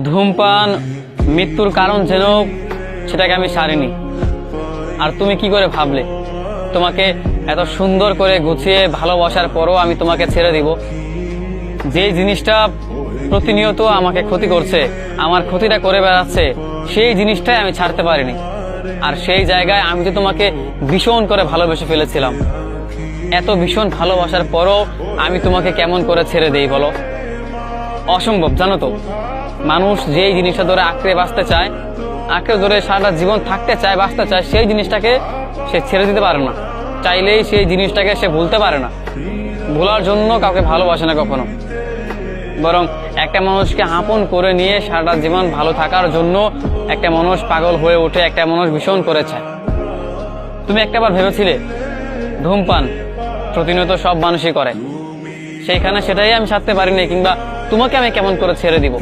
ধূমপান মৃত্যুর কারণ যেন সেটাকে আমি সারিনি। আর তুমি কি করে ভাবলে তোমাকে এত সুন্দর করে গুছিয়ে ভালোবাসার পরও আমি তোমাকে ছেড়ে দিব? যে জিনিসটা প্রতিনিয়ত আমাকে ক্ষতি করছে, আমার ক্ষতিটা করে বেড়াচ্ছে, সেই জিনিসটাই আমি ছাড়তে পারিনি। আর সেই জায়গায় আমি তো তোমাকে ভীষণ করে ভালোবেসে ফেলেছিলাম। এত ভীষণ ভালোবাসার পরও আমি তোমাকে কেমন করে ছেড়ে দেই বলো? অসম্ভব, জানো তো। মানুষ যেই জিনিসটা ধরে আঁকড়ে বাঁচতে চায়, আঁকড়ে ধরে সারাটা জীবন থাকতে চায়, বাঁচতে চায়, সেই জিনিসটাকে সে ছেড়ে দিতে পারে না। চাইলেই সেই জিনিসটাকে সে ভুলতে পারে না। ভোলার জন্য কাউকে ভালোবাসে না কখনো, বরং একটা মানুষকে আপন করে নিয়ে সারাটা জীবন ভালো থাকার জন্য একটা মানুষ পাগল হয়ে ওঠে, একটা মানুষ ভীষণ করে চায়। তুমি একটাবার ভেবেছিলে ধূমপান প্রতিনিয়ত সব মানুষই করে, সেইখানে সেটাই আমি ছাড়তে পারিনি, কিংবা তোমাকে আমি কেমন করে ছেড়ে দিব?